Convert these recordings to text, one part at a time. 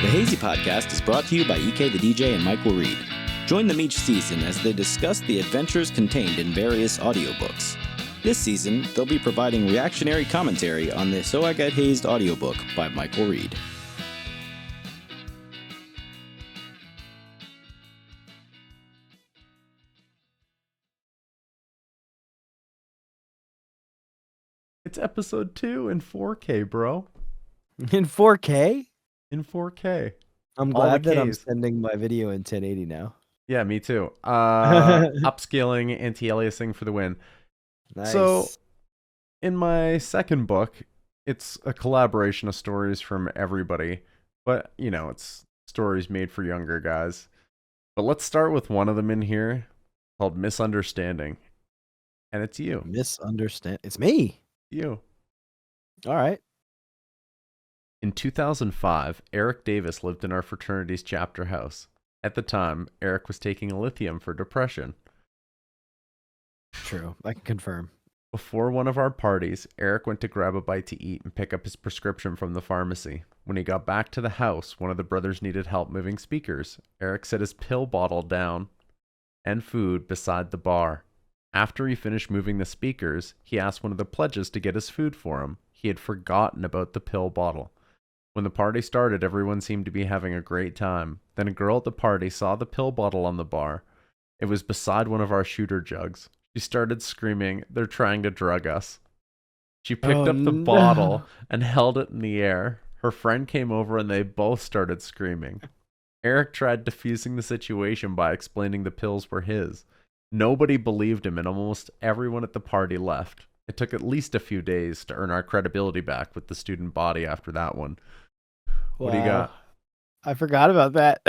The Hazy podcast is brought to you by EKtheDJ and Michael Reid. Join them each season as they discuss the adventures contained in various audiobooks. This season, they'll be providing reactionary commentary on the So I Got Hazed audiobook by Michael Reid. It's episode 2 in 4K, bro. In 4K? In 4K. I'm All the glad that I'm Ks. sending my video in 1080 now. Yeah, me too. Upscaling, anti-aliasing for the win. Nice. So, in my second book, it's a collaboration of stories from everybody. But, you know, it's stories made for younger guys. But let's start with one of them in here called Misunderstanding. And it's you. It's me. You. All right. In 2005, Eric Davis lived in our fraternity's chapter house. At the time, Eric was taking lithium for depression. True. I can confirm. Before one of our parties, Eric went to grab a bite to eat and pick up his prescription from the pharmacy. When he got back to the house, one of the brothers needed help moving speakers. Eric set his pill bottle down and food beside the bar. After he finished moving the speakers, he asked one of the pledges to get his food for him. He had forgotten about the pill bottle. When the party started, everyone seemed to be having a great time. Then a girl at the party saw the pill bottle on the bar. It was beside one of our shooter jugs. She started screaming, "They're trying to drug us." She picked up the bottle and held it in the air. Her friend came over and they both started screaming. Eric tried defusing the situation by explaining the pills were his. Nobody believed him and almost everyone at the party left. It took at least a few days to earn our credibility back with the student body after that one. What do you got? I forgot about that.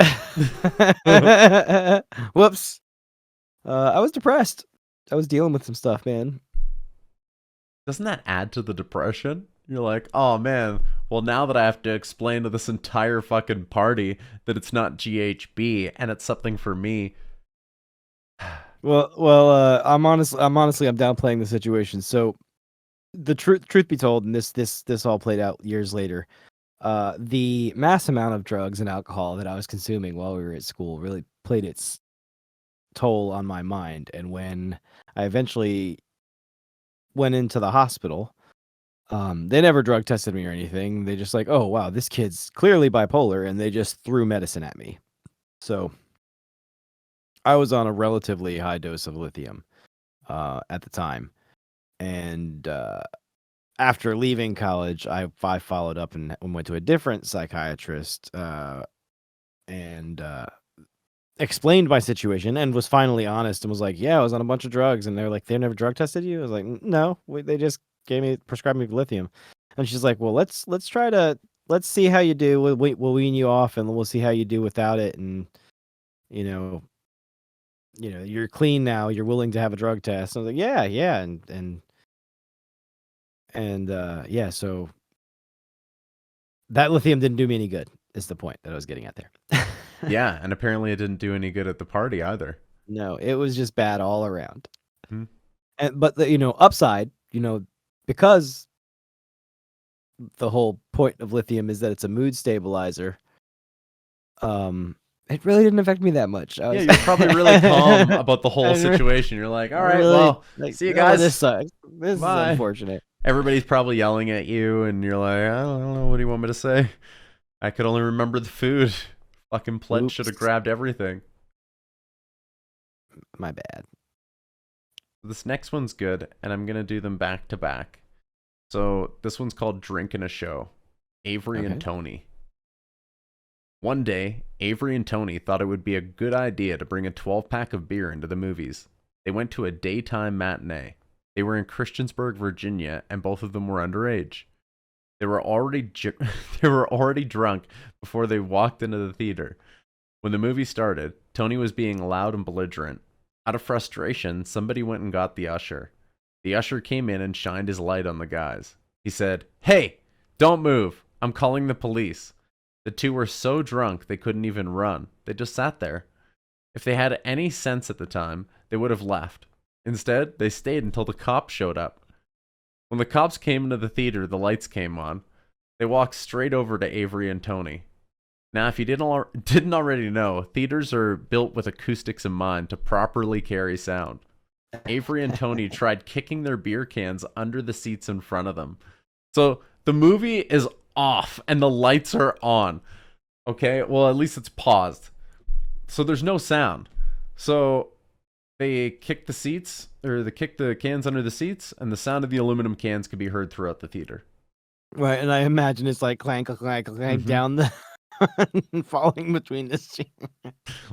Whoops. I was depressed. I was dealing with some stuff, man. Doesn't that add to the depression? You're like, oh man, well now that I have to explain to this entire fucking party that it's not GHB and it's something for me. Well, I'm downplaying the situation. So, the truth be told, and this all played out years later. The mass amount of drugs and alcohol that I was consuming while we were at school really played its toll on my mind. And when I eventually went into the hospital, they never drug tested me or anything. They just like, oh wow, this kid's clearly bipolar, and they just threw medicine at me. So I was on a relatively high dose of lithium at the time. And after leaving college, I followed up and went to a different psychiatrist and explained my situation and was finally honest and was like, yeah, I was on a bunch of drugs. And they're like, they never drug tested you? I was like, no, they just prescribed me lithium. And she's like, well, let's see how you do. We'll wean you off and we'll see how you do without it. And, you know, you're clean now. You're willing to have a drug test. I was like, yeah. Yeah, so that lithium didn't do me any good, is the point that I was getting at there. Yeah, and apparently it didn't do any good at the party either. No, it was just bad all around. Mm-hmm. But the upside, because the whole point of lithium is that it's a mood stabilizer. It really didn't affect me that much. Yeah, you're probably really calm about the whole situation. You're like, all right, really, well, like, see you guys. This sucks. This is Bye. unfortunate. Everybody's probably yelling at you, and you're like, I don't know, what do you want me to say? I could only remember the food. Fucking pledge should have grabbed everything. My bad. This next one's good, and I'm going to do them back to back. So this one's called Drinkin' a Show. Avery and Tony. One day, Avery and Tony thought it would be a good idea to bring a 12-pack of beer into the movies. They went to a daytime matinee. They were in Christiansburg, Virginia, and both of them were underage. They were already drunk before they walked into the theater. When the movie started, Tony was being loud and belligerent. Out of frustration, somebody went and got the usher. The usher came in and shined his light on the guys. He said, "Hey, don't move. I'm calling the police." The two were so drunk they couldn't even run. They just sat there. If they had any sense at the time, they would have left. Instead, they stayed until the cops showed up. When the cops came into the theater, the lights came on. They walked straight over to Avery and Tony. Now, if you didn't already know, theaters are built with acoustics in mind to properly carry sound. Avery and Tony tried kicking their beer cans under the seats in front of them. So the movie is off and the lights are on. Okay, well, at least it's paused. So there's no sound. So they kick the seats, or they kick the cans under the seats, and the sound of the aluminum cans could be heard throughout the theater. Right, and I imagine it's like clank, clank, clank down the falling between the seats.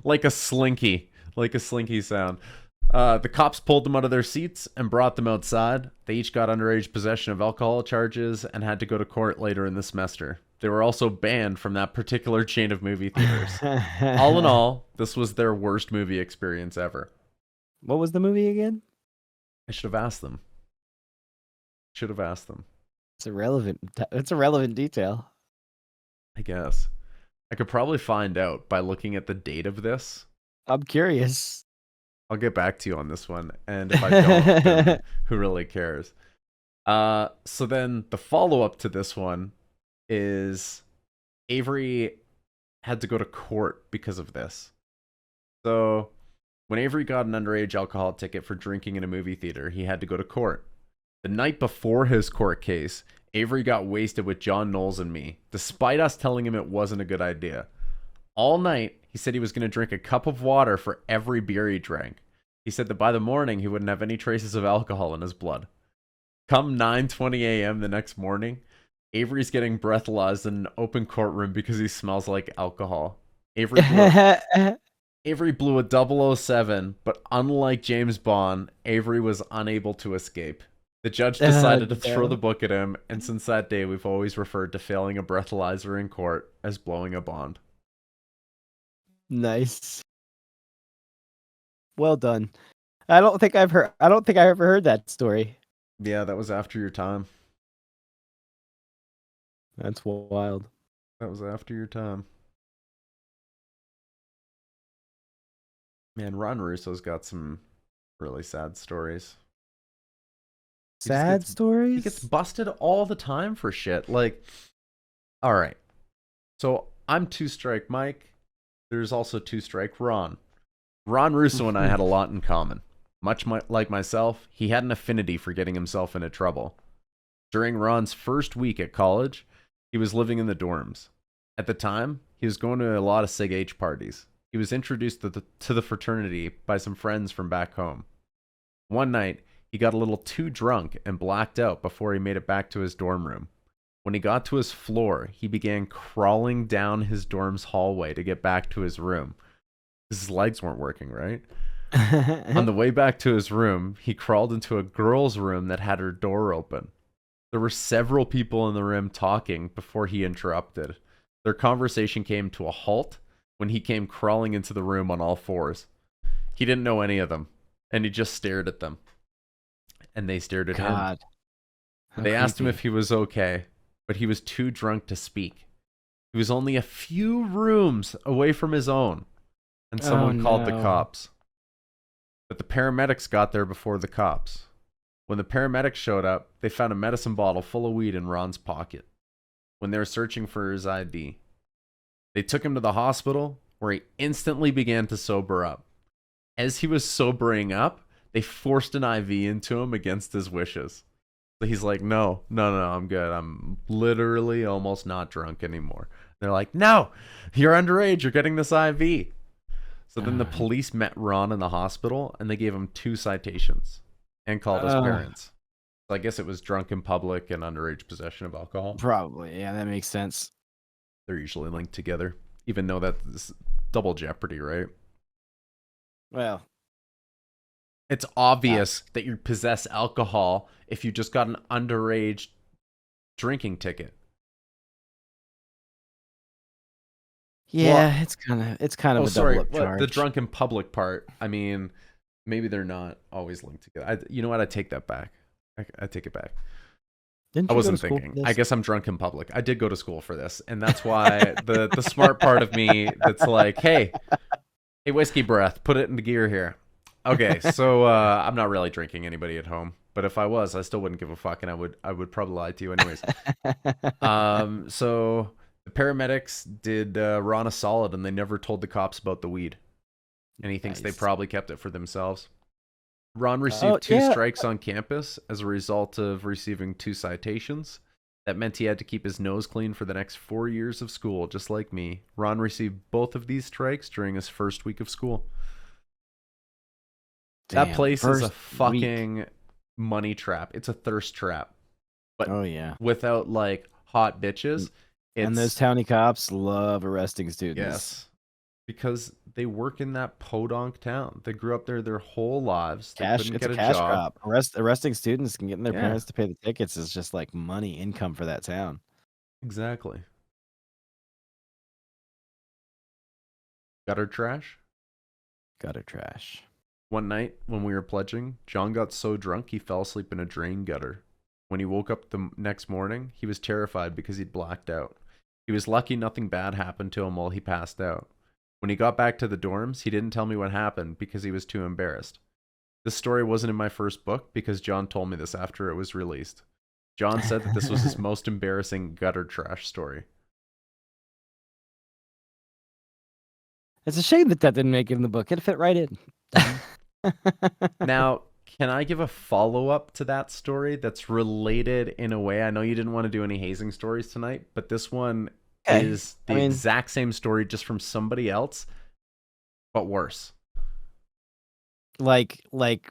Like a slinky sound. The cops pulled them out of their seats and brought them outside. They each got underage possession of alcohol charges and had to go to court later in the semester. They were also banned from that particular chain of movie theaters. All in all, this was their worst movie experience ever. What was the movie again? I should have asked them. It's a relevant detail. I guess. I could probably find out by looking at the date of this. I'm curious. I'll get back to you on this one. And if I don't, then who really cares? So then the follow-up to this one is Avery had to go to court because of this. So when Avery got an underage alcohol ticket for drinking in a movie theater, he had to go to court. The night before his court case, Avery got wasted with John Knowles and me, despite us telling him it wasn't a good idea. All night, he said he was going to drink a cup of water for every beer he drank. He said that by the morning, he wouldn't have any traces of alcohol in his blood. Come 9:20 a.m. the next morning, Avery's getting breathalyzed in an open courtroom because he smells like alcohol. Avery blew a 007, but unlike James Bond, Avery was unable to escape. The judge decided to throw the book at him, and since that day, we've always referred to failing a breathalyzer in court as blowing a bond. Nice. Well done. I don't think I ever heard that story. Yeah, that was after your time. That's wild. That was after your time. Man, Ron Russo's got some really sad stories. Sad stories? He gets busted all the time for shit. Like, all right. So I'm 2-strike Mike. There's also 2-strike Ron. Ron Russo and I had a lot in common. Much like myself, he had an affinity for getting himself into trouble. During Ron's first week at college, he was living in the dorms. At the time, he was going to a lot of Sig H parties. He was introduced to the fraternity by some friends from back home. One night, he got a little too drunk and blacked out before he made it back to his dorm room. When he got to his floor, he began crawling down his dorm's hallway to get back to his room. His legs weren't working, right? On the way back to his room, he crawled into a girl's room that had her door open. There were several people in the room talking before he interrupted. Their conversation came to a halt when he came crawling into the room on all fours. He didn't know any of them, and he just stared at them. And they stared at him. They asked him if he was okay, but he was too drunk to speak. He was only a few rooms away from his own, and someone called the cops. But the paramedics got there before the cops. When the paramedics showed up, they found a medicine bottle full of weed in Ron's pocket. When they were searching for his ID, they took him to the hospital, where he instantly began to sober up. As he was sobering up, they forced an IV into him against his wishes. So he's like, no, I'm good. I'm literally almost not drunk anymore. They're like, no, you're underage. You're getting this IV. So then the police met Ron in the hospital, and they gave him 2 citations and called his parents. So I guess it was drunk in public and underage possession of alcohol. Probably, yeah, that makes sense. They're usually linked together, even though that's double jeopardy, right? Well, it's obvious that you possess alcohol if you just got an underage drinking ticket. Yeah, well, it's kind of a double up charge. The drunk in public part, I mean, maybe they're not always linked together. You know what? I take that back. I take it back. I wasn't thinking. I guess I'm drunk in public. I did go to school for this, and that's why the smart part of me that's like, hey, whiskey breath, put it into gear here. Okay, so I'm not really drinking anybody at home, but if I was, I still wouldn't give a fuck, and I would probably lie to you anyways. So The paramedics did Ron a solid, and they never told the cops about the weed. And he thinks they probably kept it for themselves. Ron received 2 strikes on campus as a result of receiving 2 citations. That meant he had to keep his nose clean for the next 4 years of school, just like me. Ron received both of these strikes during his first week of school. That place is a fucking money trap. It's a thirst trap. But without like hot bitches. And those townie cops love arresting students. Yes. Because they work in that podunk town. They grew up there their whole lives. It's a cash crop. Arresting students and getting their parents to pay the tickets is just like money, income for that town. Exactly. Gutter trash? Gutter trash. One night when we were pledging, John got so drunk he fell asleep in a drain gutter. When he woke up the next morning, he was terrified because he'd blacked out. He was lucky nothing bad happened to him while he passed out. When he got back to the dorms, he didn't tell me what happened because he was too embarrassed. This story wasn't in my first book because John told me this after it was released. John said that this was his most embarrassing gutter trash story. It's a shame that didn't make it in the book. It fit right in. Now, can I give a follow-up to that story that's related in a way? I know you didn't want to do any hazing stories tonight, but this one is the exact same story just from somebody else, but worse. Like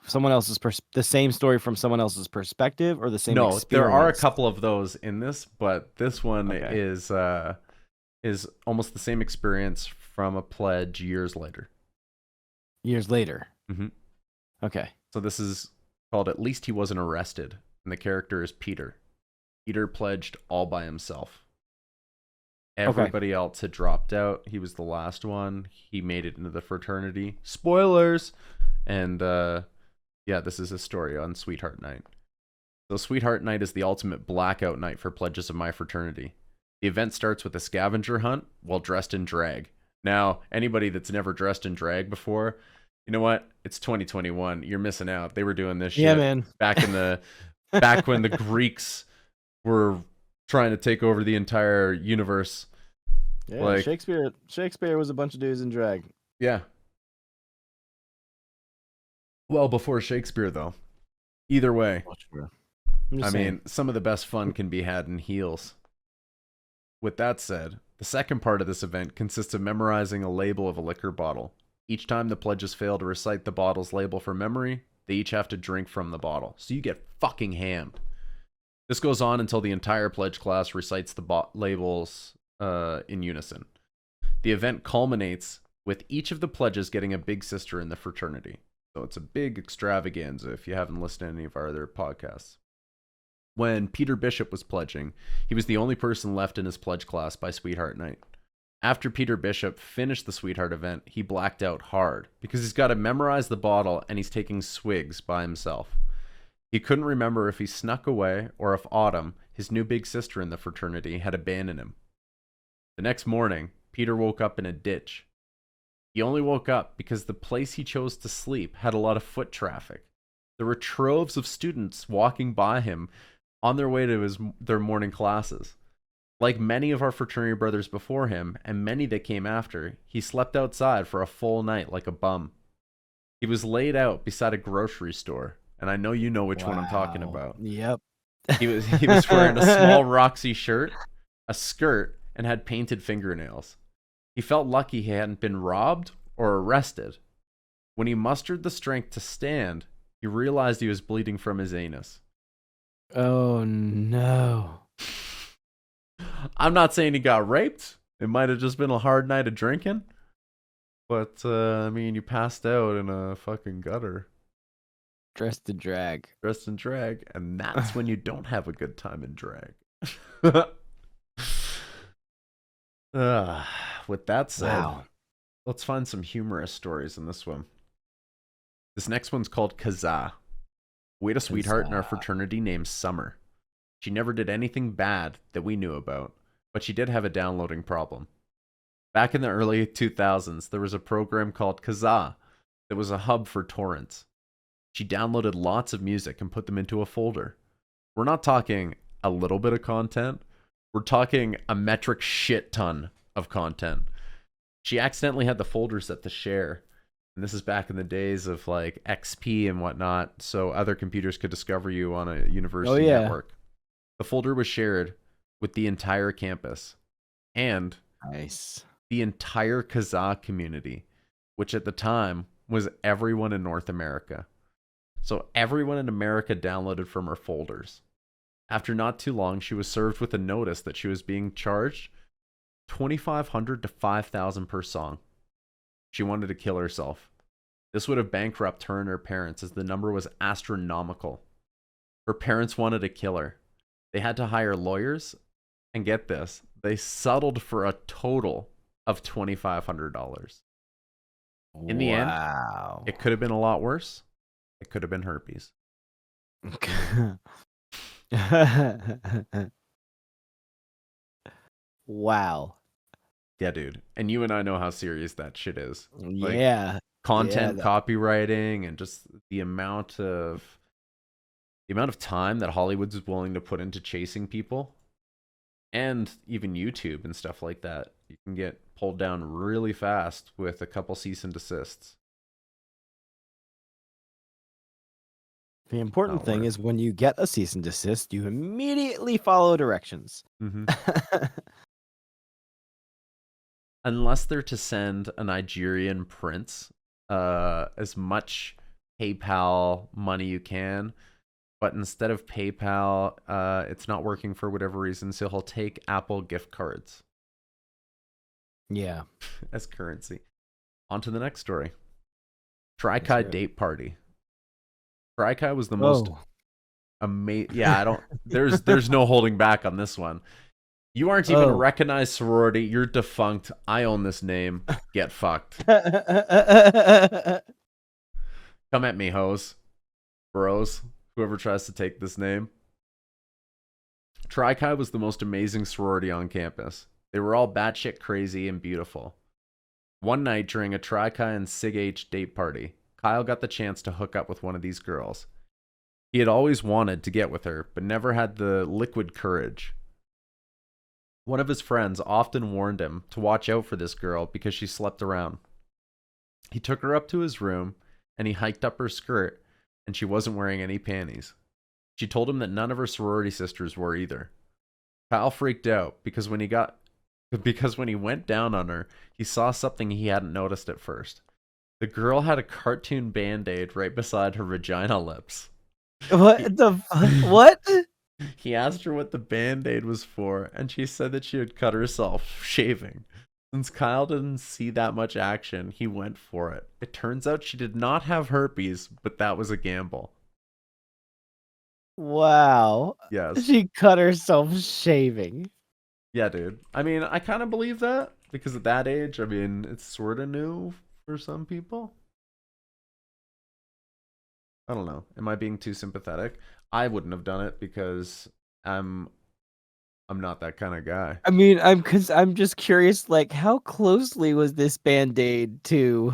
someone else's the same story from someone else's perspective, or the same experience? There are a couple of those in this, but this one is almost the same experience from a pledge years later. Years later. Mm-hmm. Okay. So this is called At Least He Wasn't Arrested, and the character is Peter. Peter pledged all by himself. Everybody else had dropped out. He was the last one. He made it into the fraternity. Spoilers! And this is a story on Sweetheart Night. So Sweetheart Night is the ultimate blackout night for pledges of my fraternity. The event starts with a scavenger hunt while dressed in drag. Now, anybody that's never dressed in drag before, you know what? It's 2021. You're missing out. They were doing this shit back when the Greeks were trying to take over the entire universe. Yeah, like, Shakespeare was a bunch of dudes in drag. Yeah. Well, before Shakespeare, though. Either way. I mean, some of the best fun can be had in heels. With that said, the second part of this event consists of memorizing a label of a liquor bottle. Each time the pledges fail to recite the bottle's label from memory, they each have to drink from the bottle. So you get fucking hammed. This goes on until the entire pledge class recites the labels in unison. The event culminates with each of the pledges getting a big sister in the fraternity. So it's a big extravaganza if you haven't listened to any of our other podcasts. When Peter Bishop was pledging, he was the only person left in his pledge class by Sweetheart Night. After Peter Bishop finished the Sweetheart event, he blacked out hard because he's got to memorize the bottle and he's taking swigs by himself. He couldn't remember if he snuck away or if Autumn, his new big sister in the fraternity, had abandoned him. The next morning, Peter woke up in a ditch. He only woke up because the place he chose to sleep had a lot of foot traffic. There were troves of students walking by him on their way to their morning classes. Like many of our fraternity brothers before him, and many that came after, he slept outside for a full night like a bum. He was laid out beside a grocery store, and I know you know which one I'm talking about. Yep. He was wearing a small Roxy shirt, a skirt, and had painted fingernails. He felt lucky he hadn't been robbed or arrested. When he mustered the strength to stand, he realized he was bleeding from his anus. Oh no. I'm not saying he got raped. It might have just been a hard night of drinking. But, I mean, you passed out in a fucking gutter. Dressed in drag. And that's when you don't have a good time in drag. With that said, let's find some humorous stories in this one. This next one's called KAZAA. We had a sweetheart in our fraternity named Summer. She never did anything bad that we knew about, but she did have a downloading problem. Back in the early 2000s, there was a program called KAZAA that was a hub for torrents. She downloaded lots of music and put them into a folder. We're not talking a little bit of content. We're talking a metric shit ton of content. She accidentally had the folder set to share. And this is back in the days of like XP and whatnot, so other computers could discover you on a university network. The folder was shared with the entire campus and Nice. the entire KAZAA community, which at the time was everyone in North America. So everyone in America downloaded from her folders. After not too long, she was served with a notice that she was being charged $2,500 to $5,000 per song. She wanted to kill herself. This would have bankrupted her and her parents, as the number was astronomical. Her parents wanted to kill her. They had to hire lawyers, and get this, they settled for a total of $2,500. In the end, it could have been a lot worse. It could have been herpes. Wow. Yeah, dude. And you and I know how serious that shit is. Like, Yeah. content copywriting and just the amount of time that Hollywood's willing to put into chasing people, and even YouTube and stuff like that. You can get pulled down really fast with a couple cease and desists. The important thing is when you get a cease and desist, you immediately follow directions. Mm-hmm. Unless they're to send a Nigerian prince as much PayPal money you can, but instead of PayPal, it's not working for whatever reason, so he'll take Apple gift cards. Yeah. As currency. On to the next story. TriKai date party. TriKai was the most amazing. Yeah, I don't. There's no holding back on this one. You aren't even a recognized sorority. You're defunct. I own this name. Get fucked. Come at me, hoes. Bros. Whoever tries to take this name. TriKai was the most amazing sorority on campus. They were all batshit crazy and beautiful. One night during a TriKai and Sig H date party, Kyle got the chance to hook up with one of these girls. He had always wanted to get with her, but never had the liquid courage. One of his friends often warned him to watch out for this girl because she slept around. He took her up to his room, and he hiked up her skirt, and she wasn't wearing any panties. She told him that none of her sorority sisters were either. Kyle freaked out because when he went down on her, he saw something he hadn't noticed at first. The girl had a cartoon Band-Aid right beside her vagina lips. What? He asked her what the Band-Aid was for, and she said that she had cut herself shaving. Since Kyle didn't see that much action, he went for it. It turns out she did not have herpes, but that was a gamble. Wow. Yes. She cut herself shaving. Yeah, dude. I mean, I kind of believe that, because at that age, I mean, it's sort of new for some people. I don't know. Am I being too sympathetic? I wouldn't have done it because I'm not that kind of guy. I mean, I'm just curious, like, how closely was this Band-Aid to?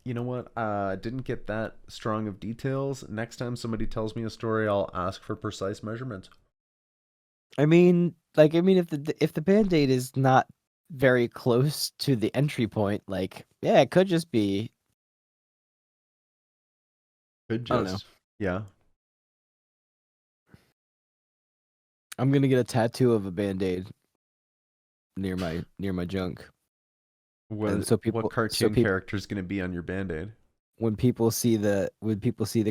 You know what? Didn't get that strong of details. Next time somebody tells me a story, I'll ask for precise measurements. I mean, if the Band-Aid is not very close to the entry point, like, yeah, it could just be. Could just. I don't know. Yeah. I'm gonna get a tattoo of a Band-Aid near my junk. What cartoon character is gonna be on your Band-Aid? When people see the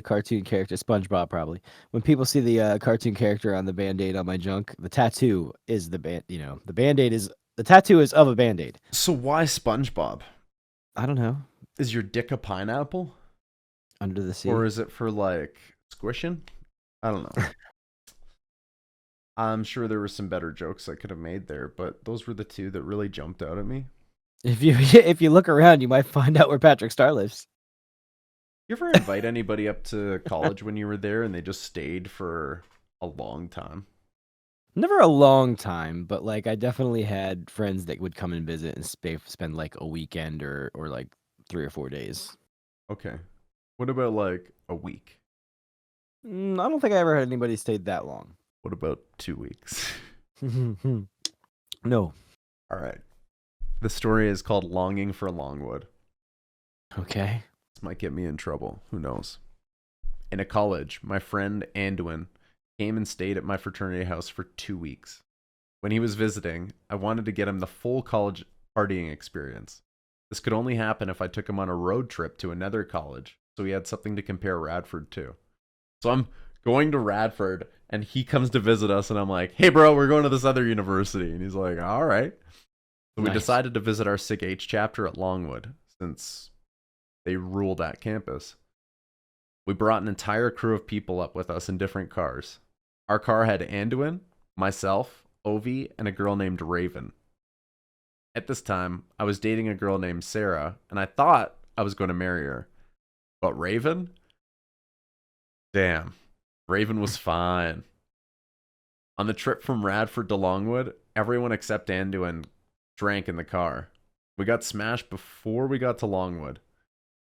cartoon character, SpongeBob probably. When people see the cartoon character on the Band-Aid on my junk, the tattoo is the Band-Aid is the tattoo is of a Band-Aid. So why SpongeBob? I don't know. Is your dick a pineapple? Under the sea. Or is it for like squishing? I don't know. I'm sure there were some better jokes I could have made there, but those were the two that really jumped out at me. If you look around, you might find out where Patrick Star lives. You ever invite anybody up to college when you were there and they just stayed for a long time? Never a long time, but like I definitely had friends that would come and visit and spend like a weekend or like 3 or 4 days. Okay. What about like a week? I don't think I ever had anybody stayed that long. What about 2 weeks? No. All right. The story is called Longing for Longwood. Okay. This might get me in trouble. Who knows? In a college, my friend Anduin came and stayed at my fraternity house for 2 weeks. When he was visiting, I wanted to get him the full college partying experience. This could only happen if I took him on a road trip to another college, so he had something to compare Radford to. So I'm going to Radford, and he comes to visit us, and I'm like, hey, bro, we're going to this other university. And he's like, all right. So we decided to visit our Sig H chapter at Longwood, since they ruled that campus. We brought an entire crew of people up with us in different cars. Our car had Anduin, myself, Ovi, and a girl named Raven. At this time, I was dating a girl named Sarah, and I thought I was going to marry her. But Raven? Damn. Raven was fine. On the trip from Radford to Longwood, everyone except Anduin drank in the car. We got smashed before we got to Longwood.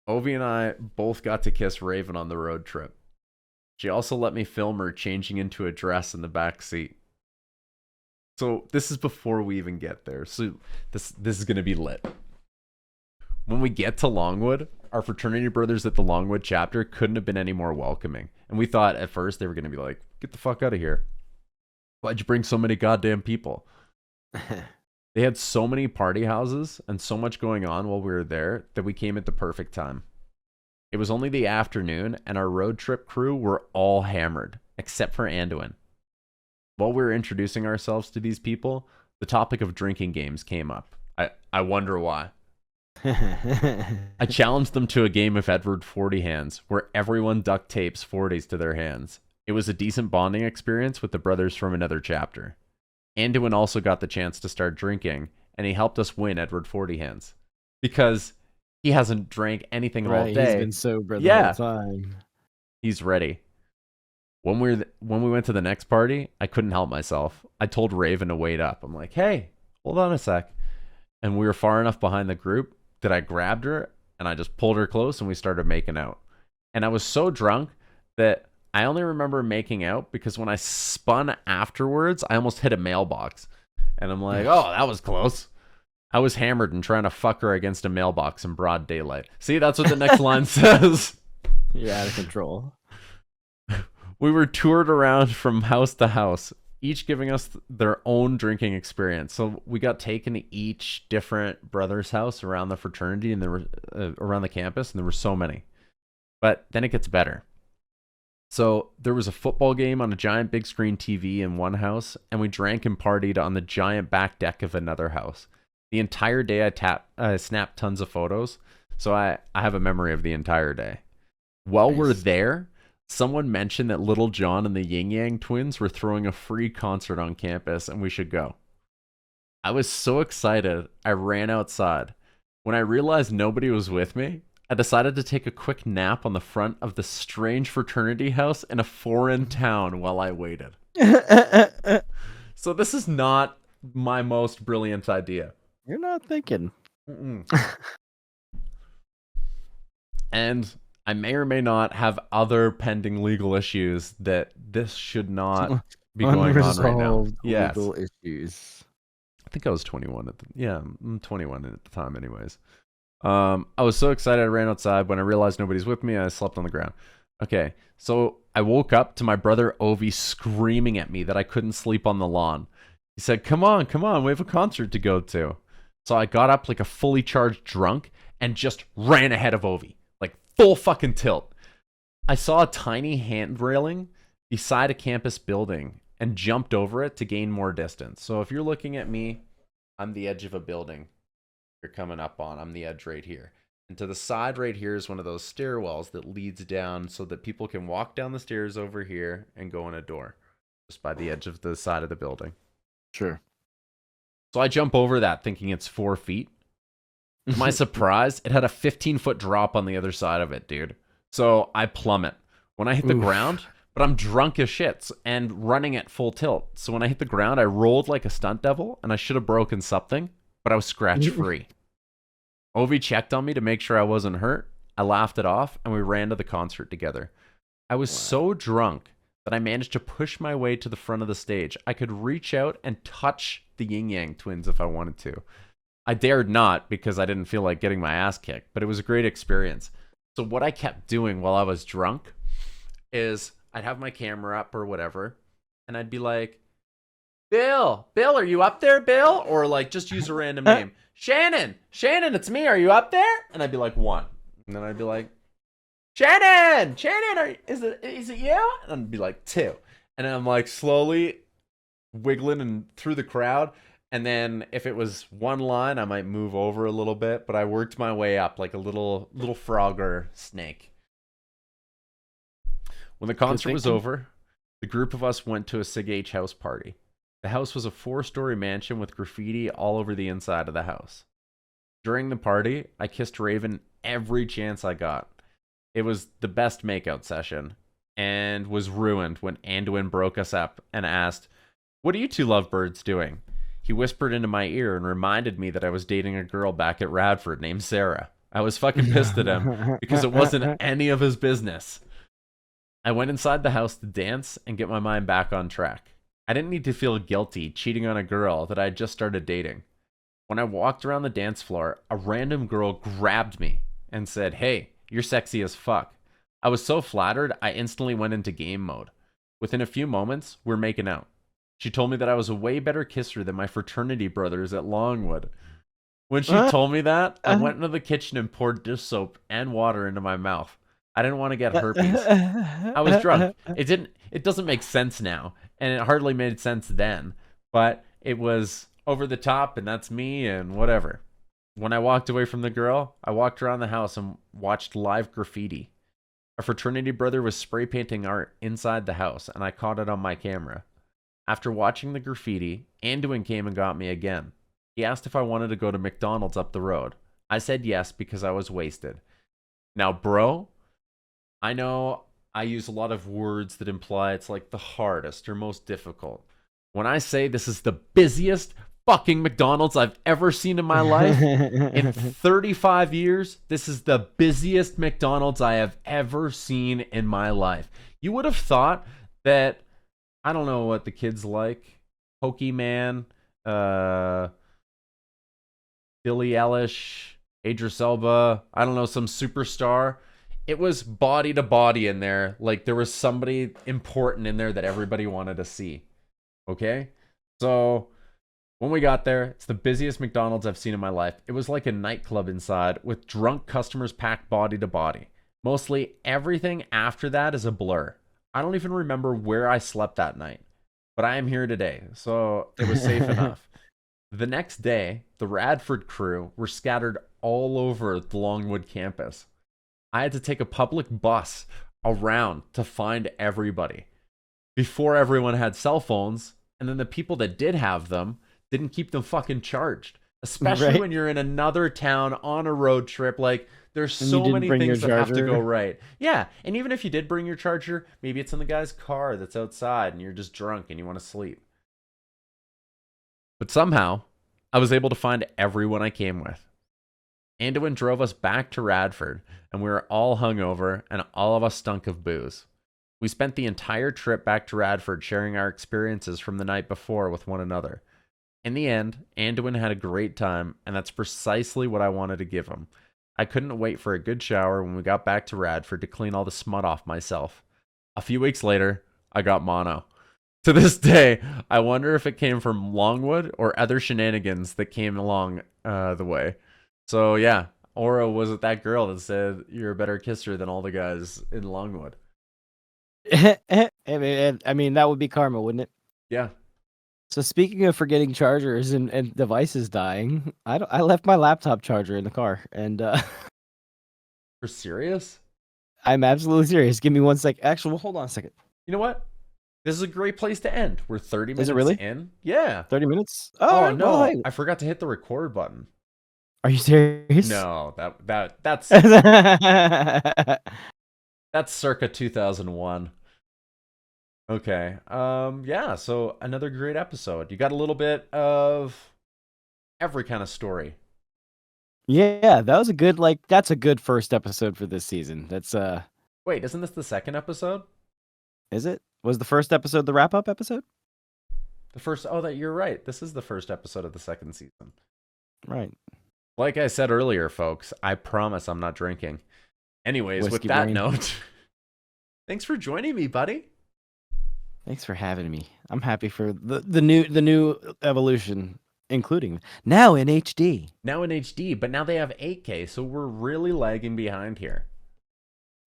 Ovi and I both got to kiss Raven on the road trip. She also let me film her changing into a dress in the back seat. So this is before we even get there. So this is going to be lit. When we get to Longwood, our fraternity brothers at the Longwood chapter couldn't have been any more welcoming. And we thought at first they were going to be like, get the fuck out of here. Why'd you bring so many goddamn people? They had so many party houses and so much going on while we were there that we came at the perfect time. It was only the afternoon, and our road trip crew were all hammered, except for Anduin. While we were introducing ourselves to these people, the topic of drinking games came up. I wonder why. I challenged them to a game of Edward 40 hands, where everyone duct tapes 40s to their hands. It was a decent bonding experience with the brothers from another chapter. Anduin also got the chance to start drinking, and he helped us win Edward 40 hands. Because he hasn't drank anything all day. He's been sober the whole time. He's ready. When we went to the next party, I couldn't help myself. I told Raven to wait up. I'm like, hey, hold on a sec. And we were far enough behind the group that I grabbed her, and I just pulled her close, and we started making out. And I was so drunk that I only remember making out because when I spun afterwards, I almost hit a mailbox. And I'm like, oh, that was close. I was hammered and trying to fuck her against a mailbox in broad daylight. See, that's what the next line says. You're out of control. We were toured around from house to house, each giving us their own drinking experience. So we got taken to each different brother's house around the fraternity and there were around the campus, and there were so many. But then it gets better. So there was a football game on a giant big screen TV in one house, and we drank and partied on the giant back deck of another house. The entire day I snapped tons of photos, so I have a memory of the entire day. While we're there, someone mentioned that Little John and the Yin Yang Twins were throwing a free concert on campus and we should go. I was so excited, I ran outside. When I realized nobody was with me, I decided to take a quick nap on the front of the strange fraternity house in a foreign town while I waited. So this is not my most brilliant idea. You're not thinking. And I may or may not have other pending legal issues that this should not be going on right now. Yes. Legal issues. I think I was 21 I'm 21 at the time anyways. I was so excited I ran outside. When I realized nobody's with me, I slept on the ground. Okay, so I woke up to my brother Ovi screaming at me that I couldn't sleep on the lawn. He said, come on, we have a concert to go to. So I got up like a fully charged drunk and just ran ahead of Ovi. Like full fucking tilt. I saw a tiny hand railing beside a campus building and jumped over it to gain more distance. So if you're looking at me, I'm the edge of a building you're coming up on. I'm the edge right here. And to the side right here is one of those stairwells that leads down so that people can walk down the stairs over here and go in a door just by the edge of the side of the building. Sure. So I jump over that thinking it's 4 feet. To my surprise, it had a 15-foot drop on the other side of it, dude. So I plummet. When I hit the ground, but I'm drunk as shit and running at full tilt. So when I hit the ground, I rolled like a stunt devil and I should have broken something, but I was scratch free. Ovi checked on me to make sure I wasn't hurt. I laughed it off and we ran to the concert together. I was so drunk that I managed to push my way to the front of the stage. I could reach out and touch the Yin Yang twins if I wanted to. I dared not because I didn't feel like getting my ass kicked, but it was a great experience. So what I kept doing while I was drunk is I'd have my camera up or whatever, and I'd be like, Bill, are you up there, Bill? Or like just use a random name. Shannon, it's me. Are you up there? And I'd be like, 1. And then I'd be like, Shannon, is it you? And I'd be like, 2. And I'm like slowly wiggling and through the crowd. And then if it was one line, I might move over a little bit, but I worked my way up like a little frogger snake. When the concert was over, the group of us went to a Sig H house party. The house was a 4-story mansion with graffiti all over the inside of the house. During the party, I kissed Raven every chance I got. It was the best makeout session and was ruined when Anduin broke us up and asked, "What are you two lovebirds doing?" He whispered into my ear and reminded me that I was dating a girl back at Radford named Sarah. I was fucking pissed at him because it wasn't any of his business. I went inside the house to dance and get my mind back on track. I didn't need to feel guilty cheating on a girl that I had just started dating. When I walked around the dance floor, a random girl grabbed me and said, "Hey, you're sexy as fuck." I was so flattered, I instantly went into game mode. Within a few moments, we're making out. She told me that I was a way better kisser than my fraternity brothers at Longwood. When she told me that, I went into the kitchen and poured dish soap and water into my mouth. I didn't want to get herpes. I was drunk. It doesn't make sense now, and it hardly made sense then, but it was over the top, and that's me, and whatever. When I walked away from the girl, I walked around the house and watched live graffiti. A fraternity brother was spray painting art inside the house, and I caught it on my camera. After watching the graffiti, Anduin came and got me again. He asked if I wanted to go to McDonald's up the road. I said yes because I was wasted. Now, bro, I know I use a lot of words that imply it's like the hardest or most difficult. When I say this is the busiest fucking McDonald's I've ever seen in my life, in 35 years, this is the busiest McDonald's I have ever seen in my life. You would have thought that, I don't know what the kids like, Pokemon, Billie Eilish, Idris Elba, I don't know, some superstar. It was body to body in there. Like there was somebody important in there that everybody wanted to see. Okay? So when we got there, it's the busiest McDonald's I've seen in my life. It was like a nightclub inside with drunk customers packed body to body. Mostly everything after that is a blur. I don't even remember where I slept that night, but I am here today, so it was safe enough. The next day, the Radford crew were scattered all over the Longwood campus. I had to take a public bus around to find everybody. Before everyone had cell phones, and then the people that did have them didn't keep them fucking charged. Especially when you're in another town on a road trip, like there's so many things that have to go right. Yeah, and even if you did bring your charger, maybe it's in the guy's car that's outside and you're just drunk and you want to sleep. But somehow, I was able to find everyone I came with. Anduin drove us back to Radford, and we were all hungover, and all of us stunk of booze. We spent the entire trip back to Radford sharing our experiences from the night before with one another. In the end, Anduin had a great time, and that's precisely what I wanted to give him. I couldn't wait for a good shower when we got back to Radford to clean all the smut off myself. A few weeks later, I got mono. To this day, I wonder if it came from Longwood or other shenanigans that came along the way. So yeah, Oro was that girl that said you're a better kisser than all the guys in Longwood. I mean, that would be karma, wouldn't it? Yeah. So speaking of forgetting chargers and devices dying, I left my laptop charger in the car, and For serious? I'm absolutely serious. Give me 1 sec. Actually, well, hold on a second. You know what? This is a great place to end. We're 30 minutes Is it really? in. Yeah. 30 minutes? Oh no! Well, hey. I forgot to hit the record button. Are you serious? No, that's that's circa 2001. Okay. Yeah, so another great episode. You got a little bit of every kind of story. Yeah, that was a good that's a good first episode for this season. That's Wait, isn't this the second episode? Is it? Was the first episode the wrap-up episode? You're right. This is the first episode of the second season. Right. Like I said earlier, folks, I promise I'm not drinking. Anyways, Whiskey with that brain. note, thanks for joining me, buddy. Thanks for having me. I'm happy for the new evolution, including now in HD. Now in HD, but now they have 8K, so we're really lagging behind here.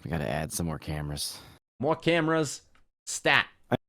We got to add some more cameras. More cameras, stat.